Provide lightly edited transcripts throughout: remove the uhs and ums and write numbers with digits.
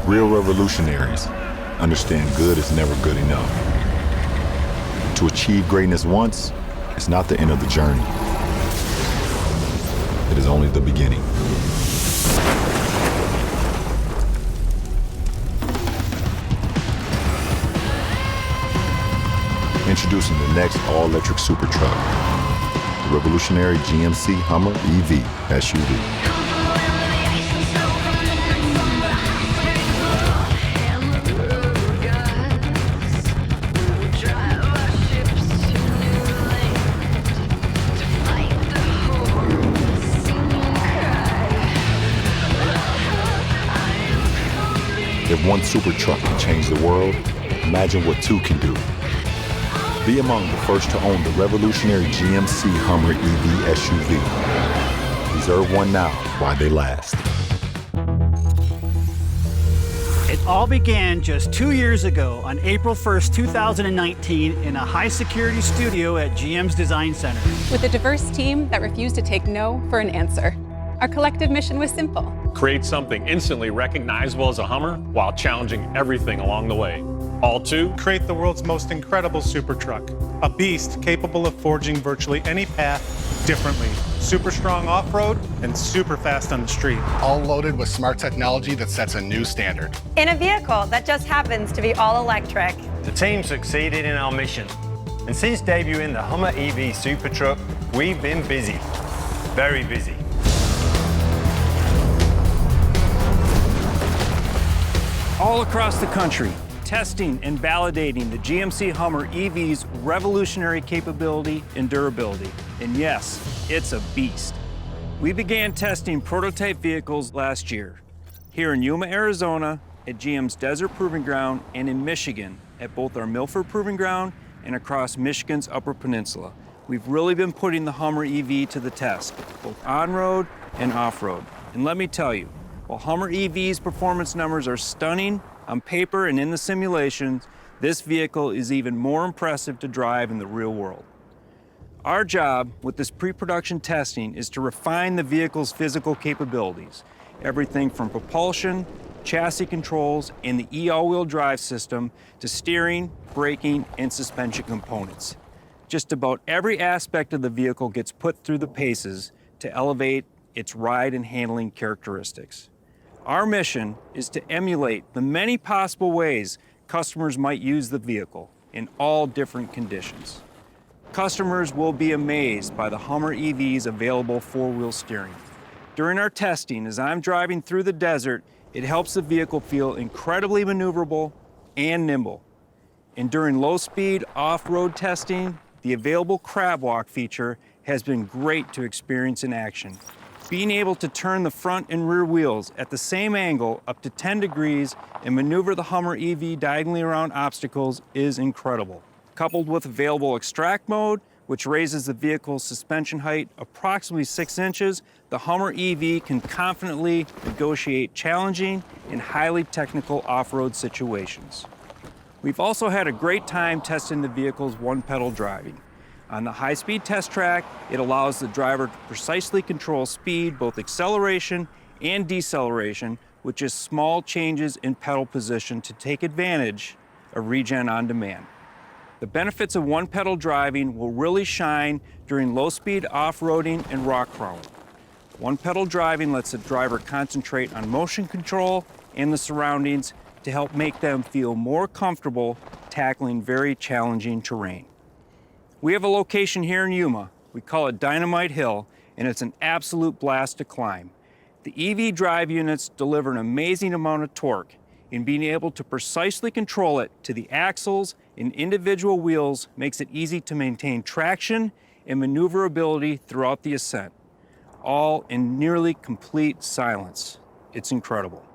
Real revolutionaries understand good is never good enough. To achieve greatness once, it's not the end of the journey. It is only the beginning. Introducing the next all-electric super truck, the revolutionary GMC Hummer EV SUV. If one super truck can change the world, imagine what two can do. Be among the first to own the revolutionary GMC Hummer EV SUV. Reserve one now while they last. It all began just 2 years ago on April 1st, 2019 in a high-security studio at GM's Design Center. With a diverse team that refused to take no for an answer. Our collective mission was simple. Create something instantly recognizable as a Hummer while challenging everything along the way. All to create the world's most incredible super truck, a beast capable of forging virtually any path differently. Super strong off-road and super fast on the street. All loaded with smart technology that sets a new standard. In a vehicle that just happens to be all electric. The team succeeded in our mission. And since debuting the Hummer EV super truck, we've been busy. Very busy. All across the country, testing and validating the GMC Hummer EV's revolutionary capability and durability. And yes, it's a beast. We began testing prototype vehicles last year, here in Yuma, Arizona, at GM's Desert Proving Ground, and in Michigan, at both our Milford Proving Ground and across Michigan's Upper Peninsula. We've really been putting the Hummer EV to the test, both on-road and off-road. And let me tell you, while Hummer EV's performance numbers are stunning on paper and in the simulations, this vehicle is even more impressive to drive in the real world. Our job with this pre-production testing is to refine the vehicle's physical capabilities, everything from propulsion, chassis controls, and the e-all-wheel drive system to steering, braking, and suspension components. Just about every aspect of the vehicle gets put through the paces to elevate its ride and handling characteristics. Our mission is to emulate the many possible ways customers might use the vehicle in all different conditions. Customers will be amazed by the Hummer EV's available four-wheel steering. During our testing, as I'm driving through the desert, it helps the vehicle feel incredibly maneuverable and nimble. And during low-speed off-road testing, the available crab walk feature has been great to experience in action. Being able to turn the front and rear wheels at the same angle up to 10 degrees and maneuver the Hummer EV diagonally around obstacles is incredible. Coupled with available extract mode, which raises the vehicle's suspension height approximately 6 inches, the Hummer EV can confidently negotiate challenging and highly technical off-road situations. We've also had a great time testing the vehicle's one-pedal driving. On the high-speed test track, it allows the driver to precisely control speed, both acceleration and deceleration, with just small changes in pedal position to take advantage of regen on demand. The benefits of one-pedal driving will really shine during low-speed off-roading and rock crawling. One-pedal driving lets the driver concentrate on motion control and the surroundings to help make them feel more comfortable tackling very challenging terrain. We have a location here in Yuma. We call it Dynamite Hill, and it's an absolute blast to climb. The EV drive units deliver an amazing amount of torque, and being able to precisely control it to the axles and individual wheels makes it easy to maintain traction and maneuverability throughout the ascent, all in nearly complete silence. It's incredible.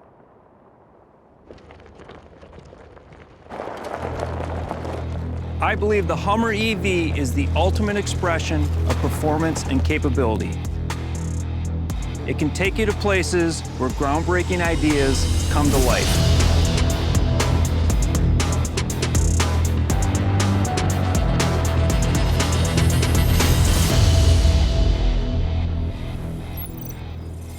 I believe the Hummer EV is the ultimate expression of performance and capability. It can take you to places where groundbreaking ideas come to life.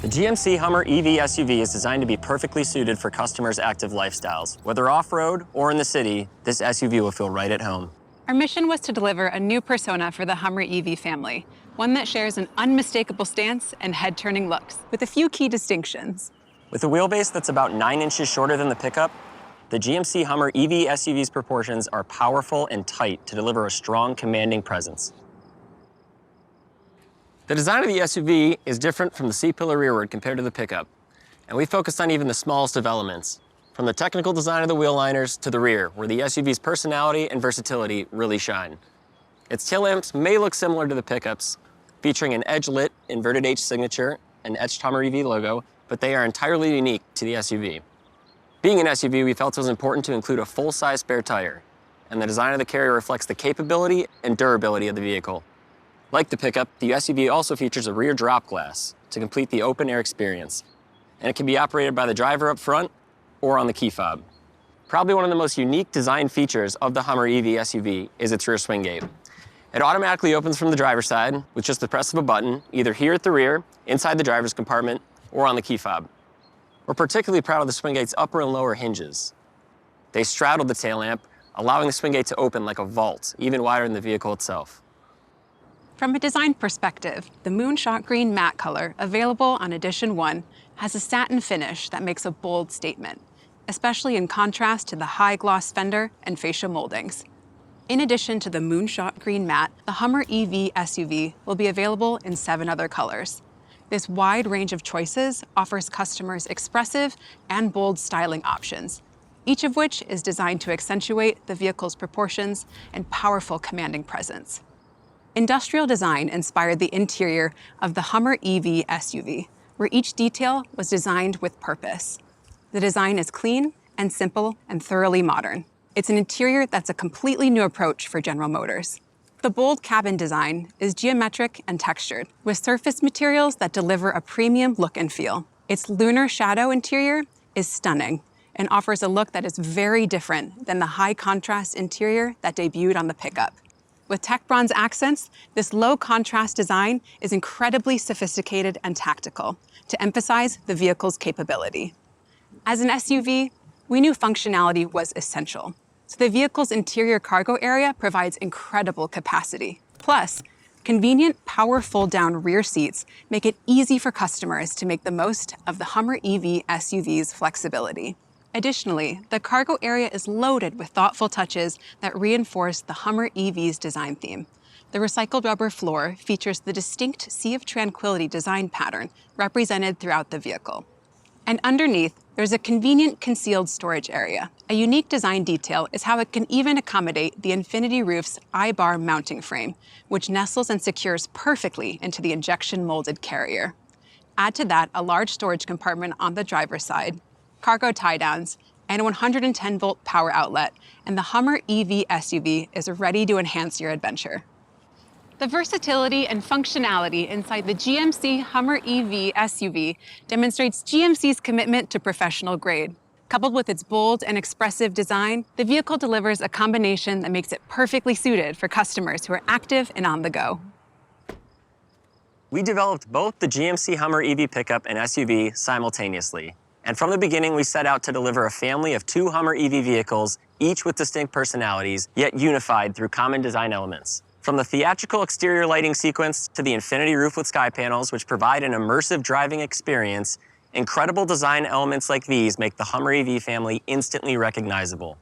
The GMC Hummer EV SUV is designed to be perfectly suited for customers' active lifestyles. Whether off-road or in the city, this SUV will feel right at home. Our mission was to deliver a new persona for the Hummer EV family, one that shares an unmistakable stance and head-turning looks, with a few key distinctions. With a wheelbase that's about 9 inches shorter than the pickup, the GMC Hummer EV SUV's proportions are powerful and tight to deliver a strong, commanding presence. The design of the SUV is different from the C-pillar rearward compared to the pickup, and we focused on even the smallest of elements, from the technical design of the wheel liners to the rear, where the SUV's personality and versatility really shine. Its tail lamps may look similar to the pickups, featuring an edge-lit inverted H signature and etched Hummer EV logo, but they are entirely unique to the SUV. Being an SUV, we felt it was important to include a full-size spare tire, and the design of the carrier reflects the capability and durability of the vehicle. Like the pickup, the SUV also features a rear drop glass to complete the open-air experience, and it can be operated by the driver up front or on the key fob. Probably one of the most unique design features of the Hummer EV SUV is its rear swing gate. It automatically opens from the driver's side with just the press of a button, either here at the rear, inside the driver's compartment, or on the key fob. We're particularly proud of the swing gate's upper and lower hinges. They straddle the tail lamp, allowing the swing gate to open like a vault, even wider than the vehicle itself. From a design perspective, the Moonshot Green matte color, available on Edition 1, has a satin finish that makes a bold statement, especially in contrast to the high-gloss fender and fascia moldings. In addition to the Moonshot Green matte, the Hummer EV SUV will be available in 7 other colors. This wide range of choices offers customers expressive and bold styling options, each of which is designed to accentuate the vehicle's proportions and powerful commanding presence. Industrial design inspired the interior of the Hummer EV SUV, where each detail was designed with purpose. The design is clean and simple and thoroughly modern. It's an interior that's a completely new approach for General Motors. The bold cabin design is geometric and textured, with surface materials that deliver a premium look and feel. Its lunar shadow interior is stunning and offers a look that is very different than the high-contrast interior that debuted on the pickup. With tech bronze accents, this low-contrast design is incredibly sophisticated and tactical to emphasize the vehicle's capability. As an SUV, we knew functionality was essential, so the vehicle's interior cargo area provides incredible capacity. Plus, convenient power fold-down rear seats make it easy for customers to make the most of the Hummer EV SUV's flexibility. Additionally, the cargo area is loaded with thoughtful touches that reinforce the Hummer EV's design theme. The recycled rubber floor features the distinct Sea of Tranquility design pattern represented throughout the vehicle. And underneath, there's a convenient concealed storage area. A unique design detail is how it can even accommodate the Infinity Roof's I-bar mounting frame, which nestles and secures perfectly into the injection-molded carrier. Add to that a large storage compartment on the driver's side, cargo tie-downs, and a 110-volt power outlet, and the Hummer EV SUV is ready to enhance your adventure. The versatility and functionality inside the GMC Hummer EV SUV demonstrates GMC's commitment to professional grade. Coupled with its bold and expressive design, the vehicle delivers a combination that makes it perfectly suited for customers who are active and on the go. We developed both the GMC Hummer EV pickup and SUV simultaneously. And from the beginning, we set out to deliver a family of 2 Hummer EV vehicles, each with distinct personalities, yet unified through common design elements. From the theatrical exterior lighting sequence to the infinity roof with sky panels, which provide an immersive driving experience, incredible design elements like these make the Hummer EV family instantly recognizable.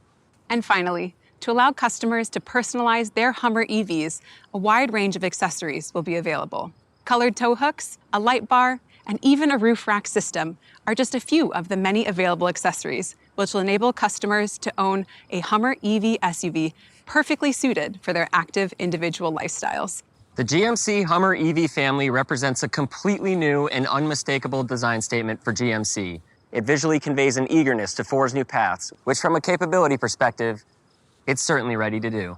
And finally, to allow customers to personalize their Hummer EVs, a wide range of accessories will be available. Colored tow hooks, a light bar, and even a roof rack system are just a few of the many available accessories, which will enable customers to own a Hummer EV SUV perfectly suited for their active individual lifestyles. The GMC Hummer EV family represents a completely new and unmistakable design statement for GMC. It visually conveys an eagerness to forge new paths, which from a capability perspective, it's certainly ready to do.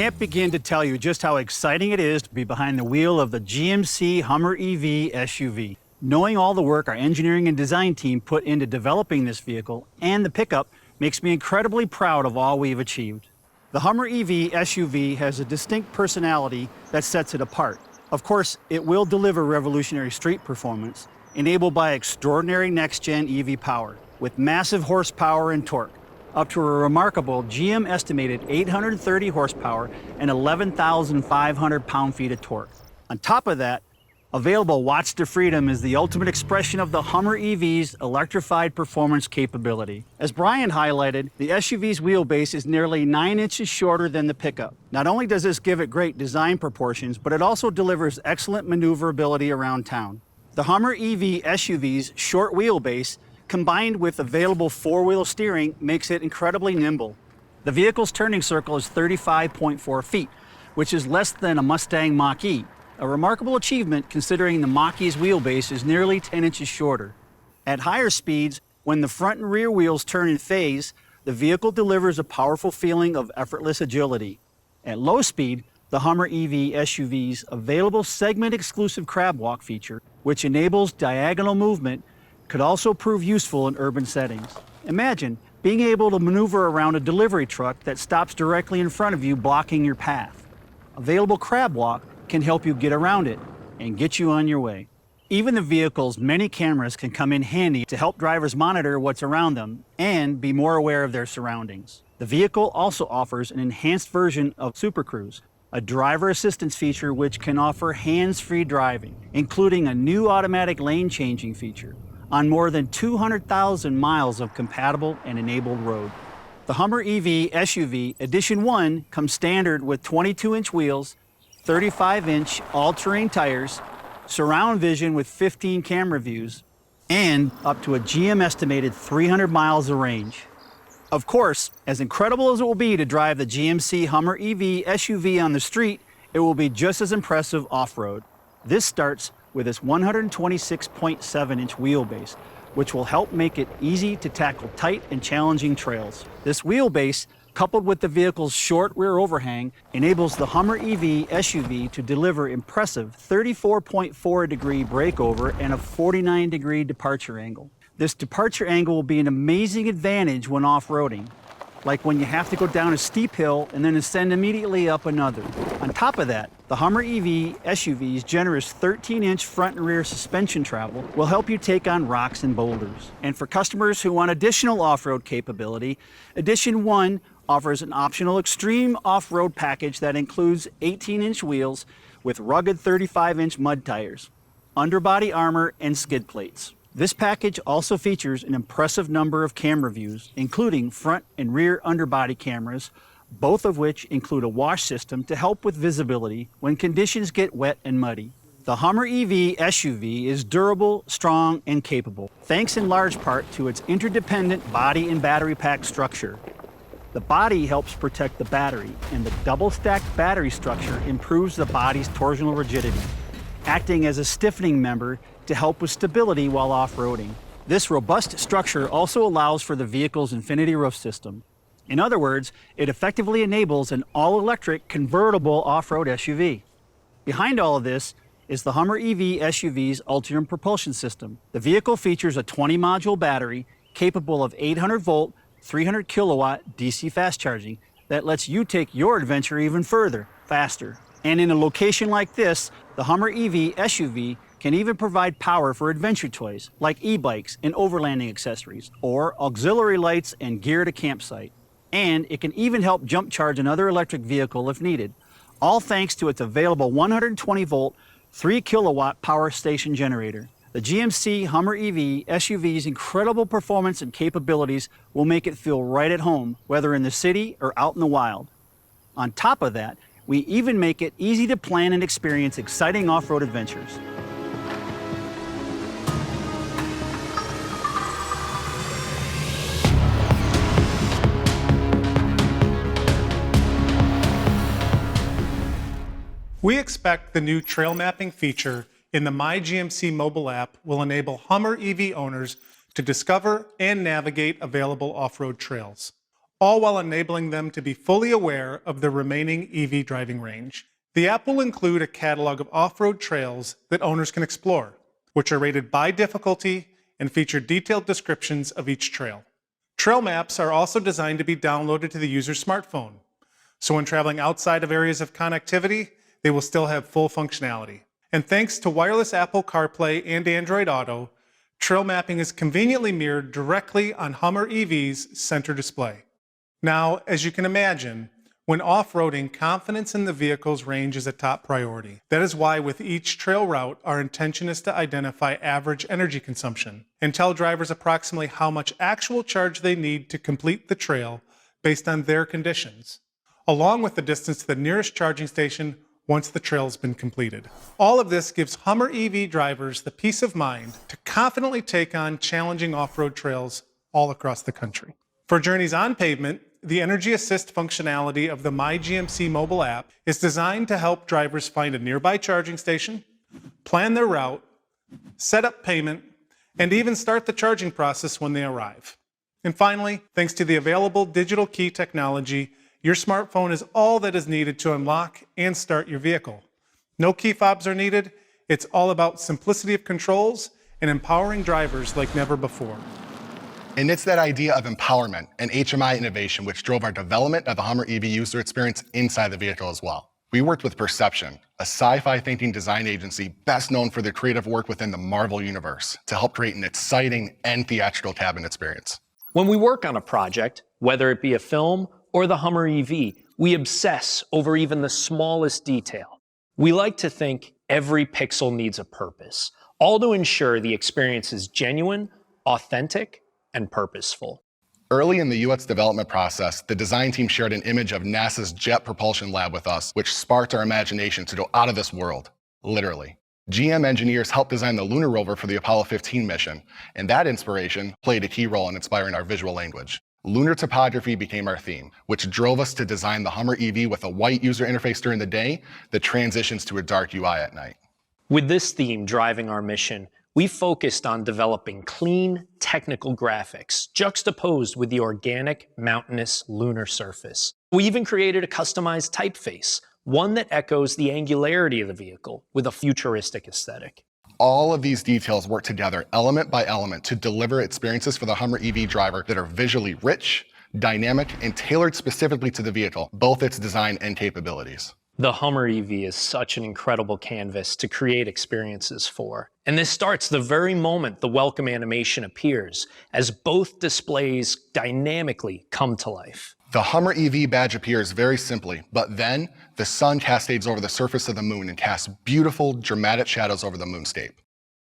can't begin to tell you just how exciting it is to be behind the wheel of the GMC Hummer EV SUV. Knowing all the work our engineering and design team put into developing this vehicle and the pickup makes me incredibly proud of all we've achieved. The Hummer EV SUV has a distinct personality that sets it apart. Of course, it will deliver revolutionary street performance, enabled by extraordinary next-gen EV power, with massive horsepower and torque, up to a remarkable GM estimated 830 horsepower and 11,500 pound-feet of torque. On top of that, available watts to freedom is the ultimate expression of the Hummer EV's electrified performance capability. As Brian highlighted, the SUV's wheelbase is nearly 9 inches shorter than the pickup. Not only does this give it great design proportions, but it also delivers excellent maneuverability around town. The Hummer EV SUV's short wheelbase, combined with available four-wheel steering, makes it incredibly nimble. The vehicle's turning circle is 35.4 feet, which is less than a Mustang Mach-E, a remarkable achievement considering the Mach-E's wheelbase is nearly 10 inches shorter. At higher speeds, when the front and rear wheels turn in phase, the vehicle delivers a powerful feeling of effortless agility. At low speed, the Hummer EV SUV's available segment-exclusive crab walk feature, which enables diagonal movement, could also prove useful in urban settings. Imagine being able to maneuver around a delivery truck that stops directly in front of you, blocking your path. Available crab walk can help you get around it and get you on your way. Even the vehicle's many cameras can come in handy to help drivers monitor what's around them and be more aware of their surroundings. The vehicle also offers an enhanced version of Super Cruise, a driver assistance feature which can offer hands-free driving, including a new automatic lane changing feature on more than 200,000 miles of compatible and enabled road. The Hummer EV SUV Edition 1 comes standard with 22-inch wheels, 35-inch all-terrain tires, surround vision with 15 camera views, and up to a GM estimated 300 miles of range. Of course, as incredible as it will be to drive the GMC Hummer EV SUV on the street, it will be just as impressive off-road. This starts with its 126.7-inch wheelbase, which will help make it easy to tackle tight and challenging trails. This wheelbase, coupled with the vehicle's short rear overhang, enables the Hummer EV SUV to deliver impressive 34.4-degree breakover and a 49-degree departure angle. This departure angle will be an amazing advantage when off-roading, like when you have to go down a steep hill and then ascend immediately up another. On top of that, the Hummer EV SUV's generous 13-inch front and rear suspension travel will help you take on rocks and boulders. And for customers who want additional off-road capability, Edition 1 offers an optional extreme off-road package that includes 18-inch wheels with rugged 35-inch mud tires, underbody armor, and skid plates. This package also features an impressive number of camera views, including front and rear underbody cameras, both of which include a wash system to help with visibility when conditions get wet and muddy. The Hummer EV SUV is durable, strong, and capable, thanks in large part to its interdependent body and battery pack structure. The body helps protect the battery, and the double-stacked battery structure improves the body's torsional rigidity, acting as a stiffening member to help with stability while off-roading. This robust structure also allows for the vehicle's infinity roof system. In other words, it effectively enables an all-electric convertible off-road SUV. Behind all of this is the Hummer EV SUV's Ultium propulsion system. The vehicle features a 20-module battery capable of 800-volt, 300-kilowatt DC fast charging that lets you take your adventure even further, faster. And in a location like this, the Hummer EV SUV can even provide power for adventure toys like e-bikes and overlanding accessories, or auxiliary lights and gear to campsite. And it can even help jump charge another electric vehicle if needed, all thanks to its available 120-volt, 3-kilowatt power station generator. The GMC Hummer EV SUV's incredible performance and capabilities will make it feel right at home, whether in the city or out in the wild. On top of that, we even make it easy to plan and experience exciting off-road adventures. We expect the new trail mapping feature in the My GMC mobile app will enable Hummer EV owners to discover and navigate available off-road trails. all while enabling them to be fully aware of the remaining EV driving range. The app will include a catalog of off-road trails that owners can explore, which are rated by difficulty and feature detailed descriptions of each trail. Trail maps are also designed to be downloaded to the user's smartphone, so when traveling outside of areas of connectivity, they will still have full functionality. And thanks to wireless Apple CarPlay and Android Auto, trail mapping is conveniently mirrored directly on Hummer EV's center display. Now, as you can imagine, when off-roading, confidence in the vehicle's range is a top priority. That is why with each trail route, our intention is to identify average energy consumption and tell drivers approximately how much actual charge they need to complete the trail based on their conditions, along with the distance to the nearest charging station once the trail has been completed. All of this gives Hummer EV drivers the peace of mind to confidently take on challenging off-road trails all across the country. For journeys on pavement, the Energy Assist functionality of the My GMC mobile app is designed to help drivers find a nearby charging station, plan their route, set up payment, and even start the charging process when they arrive. And finally, thanks to the available digital key technology, your smartphone is all that is needed to unlock and start your vehicle. No key fobs are needed. It's all about simplicity of controls and empowering drivers like never before. And it's that idea of empowerment and HMI innovation which drove our development of the Hummer EV user experience inside the vehicle as well. We worked with Perception, a sci-fi thinking design agency best known for their creative work within the Marvel universe, to help create an exciting and theatrical cabin experience. When we work on a project, whether it be a film or the Hummer EV, we obsess over even the smallest detail. We like to think every pixel needs a purpose, all to ensure the experience is genuine, authentic, and purposeful. Early in the UX development process, the design team shared an image of NASA's Jet Propulsion Lab with us, which sparked our imagination to go out of this world, literally. GM engineers helped design the lunar rover for the Apollo 15 mission, and that inspiration played a key role in inspiring our visual language. Lunar topography became our theme, which drove us to design the Hummer EV with a white user interface during the day that transitions to a dark UI at night. With this theme driving our mission, we focused on developing clean, technical graphics, juxtaposed with the organic, mountainous lunar surface. We even created a customized typeface, one that echoes the angularity of the vehicle with a futuristic aesthetic. All of these details work together element by element to deliver experiences for the Hummer EV driver that are visually rich, dynamic, and tailored specifically to the vehicle, both its design and capabilities. The Hummer EV is such an incredible canvas to create experiences for. And this starts the very moment the welcome animation appears, as both displays dynamically come to life. The Hummer EV badge appears very simply, but then the sun cascades over the surface of the moon and casts beautiful, dramatic shadows over the moonscape.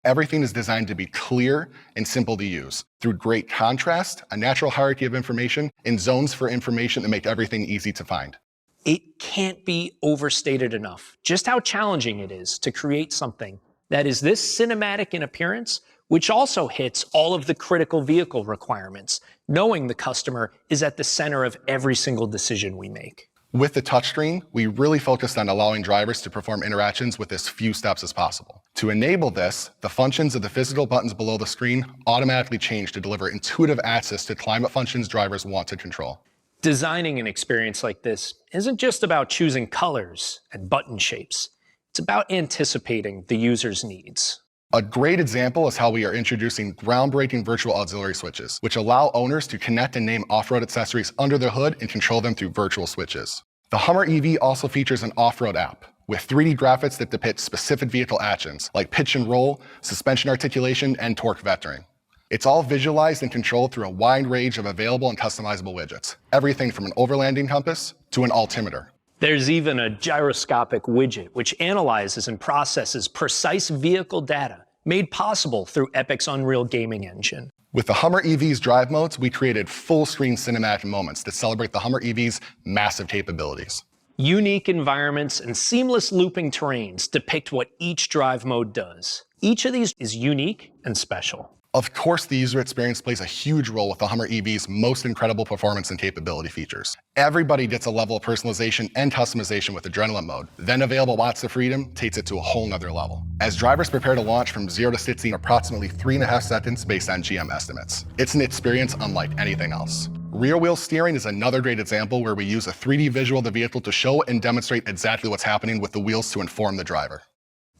Everything is designed to be clear and simple to use, through great contrast, a natural hierarchy of information, and zones for information that make everything easy to find. It can't be overstated enough just how challenging it is to create something that is this cinematic in appearance, which also hits all of the critical vehicle requirements, knowing the customer is at the center of every single decision we make. With the touchscreen, we really focused on allowing drivers to perform interactions with as few steps as possible. To enable this, the functions of the physical buttons below the screen automatically change to deliver intuitive access to climate functions drivers want to control. Designing an experience like this isn't just about choosing colors and button shapes. It's about anticipating the user's needs. A great example is how we are introducing groundbreaking virtual auxiliary switches, which allow owners to connect and name off-road accessories under the hood and control them through virtual switches. The Hummer EV also features an off-road app with 3D graphics that depict specific vehicle actions, like pitch and roll, suspension articulation, and torque vectoring. It's all visualized and controlled through a wide range of available and customizable widgets, everything from an overlanding compass to an altimeter. There's even a gyroscopic widget which analyzes and processes precise vehicle data made possible through Epic's Unreal gaming engine. With the Hummer EV's drive modes, we created full-screen cinematic moments that celebrate the Hummer EV's massive capabilities. Unique environments and seamless looping terrains depict what each drive mode does. Each of these is unique and special. Of course, the user experience plays a huge role with the Hummer EV's most incredible performance and capability features. Everybody gets a level of personalization and customization with Adrenaline mode. Then available Watts of Freedom takes it to a whole nother level, as drivers prepare to launch from 0 to 60 in approximately 3.5 seconds based on GM estimates. It's an experience unlike anything else. Rear wheel steering is another great example where we use a 3D visual of the vehicle to show and demonstrate exactly what's happening with the wheels to inform the driver.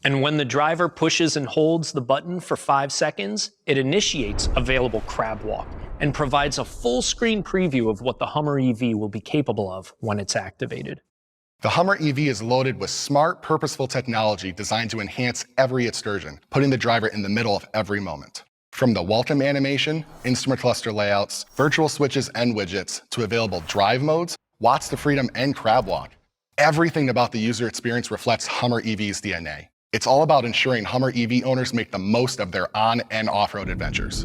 And when the driver pushes and holds the button for 5 seconds, it initiates available crab walk and provides a full screen preview of what the Hummer EV will be capable of when it's activated. The Hummer EV is loaded with smart, purposeful technology designed to enhance every excursion, putting the driver in the middle of every moment. From the welcome animation, instrument cluster layouts, virtual switches and widgets, to available drive modes, watts to freedom, and crab walk, everything about the user experience reflects Hummer EV's DNA. It's all about ensuring Hummer EV owners make the most of their on- and off-road adventures.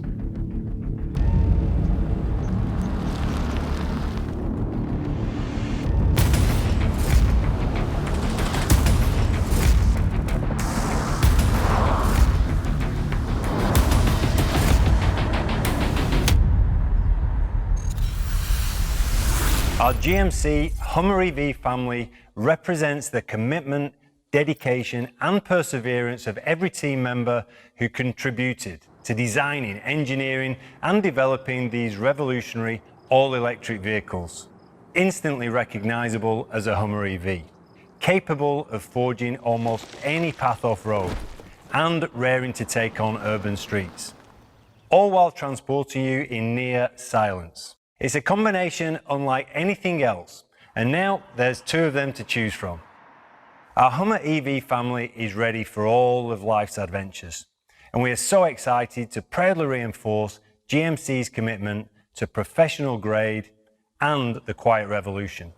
Our GMC Hummer EV family represents the commitment, dedication, and perseverance of every team member who contributed to designing, engineering, and developing these revolutionary all-electric vehicles. Instantly recognizable as a Hummer EV, capable of forging almost any path off-road, and raring to take on urban streets, all while transporting you in near silence. It's a combination unlike anything else, and now there's 2 of them to choose from. Our Hummer EV family is ready for all of life's adventures, and we are so excited to proudly reinforce GMC's commitment to professional grade and the quiet revolution.